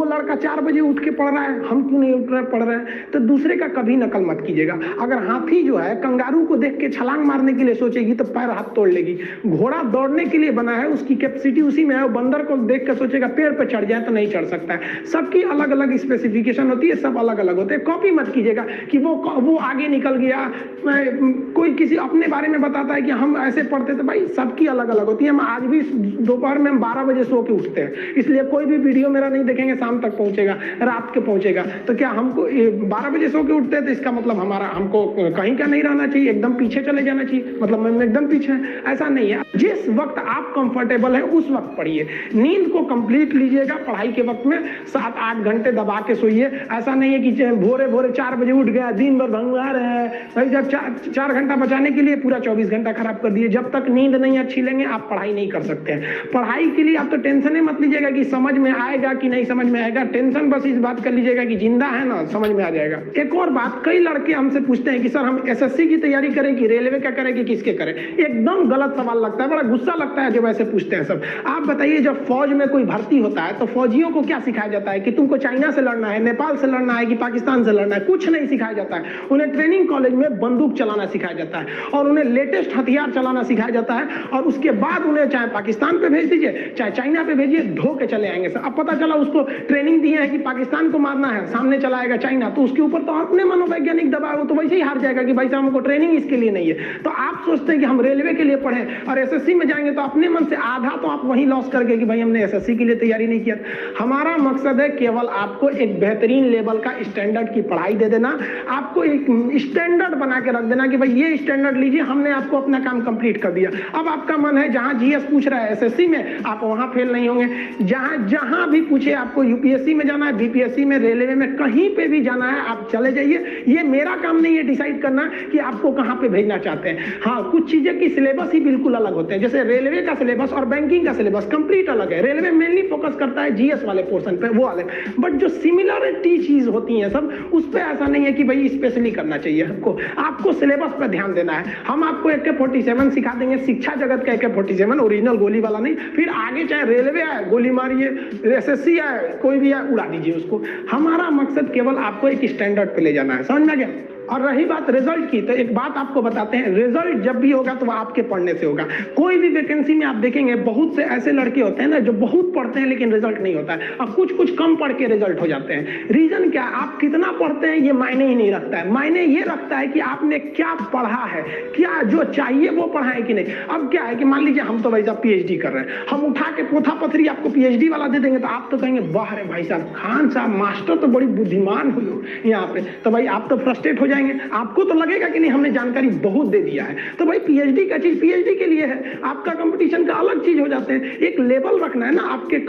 लड़का 4 बजे उठ के पढ़ रहा है, हम क्यों नहीं उठ रहे पढ़ रहे हैं? तो दूसरे का कभी नकल मत कीजिएगा। अगर हाथी जो है कंगारू को देख के छलांग मारने के लिए सोचेगी तो पैर हाथ तोड़ लेगी। घोड़ा दौड़ने के लिए बना है, उसकी कैपेसिटी उसी में है। बंदर को देख के सोचेगा पेड़ पे चढ़ जाए तो नहीं चढ़ सकता है। सबकी अलग अलग स्पेसिफिकेशन होती है, सब अलग अलग होते हैं। कॉपी मत कीजिएगा कि वो आगे निकल गया, कोई किसी अपने बारे में बताता है कि हम ऐसे पढ़ते थे। भाई सबकी अलग अलग होती है। हम आज भी दोपहर में 12 बजे सो के उठते हैं, इसलिए कोई भी वीडियो मेरा नहीं देखेंगे शाम तक पहुंचेगा, रात के पहुंचेगा। तो क्या हमको 12 बजे सो के उठते हैं तो इसका मतलब हमको कहीं का नहीं रहना चाहिए, एकदम पीछे चले जाना चाहिए, मतलब मैं एकदम पीछे है? ऐसा नहीं है। जिस वक्त आप कंफर्टेबल है उस वक्त पढ़िए। नींद को कंप्लीट लीजिएगा पढ़ाई के वक्त में, 7-8 घंटे दबा के सोइए। ऐसा नहीं है कि भोरे भोरे 4 बजे उठ गया, दिन भर भंगवा रहे हैं भाई। जब 4 घंटा बचाने के लिए पूरा 24 घंटा खराब कर दिए। जब तक नींद नहीं अच्छी लेंगे आप पढ़ाई नहीं कर सकते हैं। पढ़ाई के लिए आप तो टेंशन ही मत लीजिएगा कि समझ में आएगा कि नहीं समझ में आएगा। टेंशन बस इस बात कर लीजिएगा कि जिंदा है ना, समझ में आ जाएगा। एक और बात, कई लड़के हमसे पूछते हैं कि सर हम एसएससी की तैयारी करें कि रेलवे का करें कि किसके करें। एकदम गलत सवाल लगता है, बड़ा गुस्सा लगता है जब ऐसे पूछते हैं सब। आप बताइए, जब फौज में कोई भर्ती होता है तो फौजियों को क्या सिखाया जाता है कि तुमको चाइना से लड़ना है, नेपाल से लड़ना है कि पाकिस्तान से लड़ना है? कुछ नहीं सिखाया जाता है। उन्हें ट्रेनिंग कॉलेज में बंदूक चलाना सिखाया जाता है और उन्हें लेटेस्ट हथियार चलाना सिखाया जाता है। और उसके बाद उन्हें चाहे पाकिस्तान पे भेज दीजिए चाहे चाइना पे भेजिए, धो के चले आएंगे। अब पता चला उसको ट्रेनिंग दी है कि पाकिस्तान को मारना है, सामने चला आएगा चाइना, तो उसके ऊपर तो अपने मनोवैज्ञानिक दबाव, वो तो वैसे ही हार जाएगा कि भाई साहब हमको ट्रेनिंग इसके लिए नहीं है। तो आप सोचते हैं कि हम रेलवे के लिए पढ़ें और एसएससी में जाएंगे तो अपने मन से आधा तो आप वहीं लॉस करके कि भाई हमने एसएससी के लिए तैयारी नहीं किया। हमारा मकसद है केवल आपको एक बेहतरीन लेवल का स्टैंडर्ड की पढ़ाई दे देना, आपको एक स्टैंडर्ड बना के रख देना कि भाई ये स्टैंडर्ड लीजिए, हमने आपको अपना काम कंप्लीट कर दिया। अब आपका मन है जहां जीएस पूछ रहा है एसएससी में, आप वहां फेल नहीं होंगे। जहां भी पूछे आपको यूपीएससी में जाना है, बीपीएससी में, रेलवे में, कहीं पे भी जाना है आप चले जाइए। ये मेरा काम नहीं है डिसाइड करना कि आपको कहां पे भेजना चाहते हैं। हाँ, कुछ चीजें की सिलेबस ही बिल्कुल अलग होते हैं। जैसे रेलवे का सिलेबस और बैंकिंग का सिलेबस कंप्लीट अलग है। रेलवे मेनली फोकस करता है जीएस वाले पोर्शन पे, वो वाले, बट जो सिमिलरिटी चीज होती है सब, उस पे ऐसा नहीं है कि भाई स्पेशली करना चाहिए। आपको सिलेबस पे ध्यान देना है। हम आपको AK-47 सिखा देंगे, शिक्षा जगत का AK-47, ओरिजिनल गोली वाला नहीं। फिर आगे चाहे रेलवे आए गोली मारिए, एसएससी आए, कोई भी आए उड़ा दीजिए उसको। हमारा मकसद केवल आपको एक स्टैंडर्ड पे ले जाना है, समझ में आ गया? और रही बात रिजल्ट की, तो एक बात आपको बताते हैं, रिजल्ट जब भी होगा तो वो आपके पढ़ने से होगा। कोई भी वैकेंसी में आप देखेंगे बहुत से ऐसे लड़के होते हैं ना जो बहुत पढ़ते हैं लेकिन रिजल्ट नहीं होता है, और कुछ कम पढ़ के रिजल्ट हो जाते हैं। रीजन क्या? आप कितना पढ़ते हैं ये मायने ही नहीं रखता है। मायने ये रखता है कि आपने क्या पढ़ा है, क्या जो चाहिए वो पढ़ा है कि नहीं। अब क्या है कि मान लीजिए हम तो भाई साहब पीएचडी कर रहे हैं, हम उठा के पोथा पथरी आपको पीएचडी वाला दे देंगे तो आप तो कहेंगे वाह रे भाई साहब, खान साहब मास्टर तो बड़ी बुद्धिमान हो यहाँ पे। तो भाई आप तो फ्रस्ट्रेट हो जाएंगे, आपको तो लगेगा कि नहीं हमने जानकारी बहुत दे दिया है। तो भाई पीएचडी का चीज पीएचडी के लिए है, आपका कंपटीशन का अलग चीज हो जाते हैं। एक लेवल रखना है ना आपके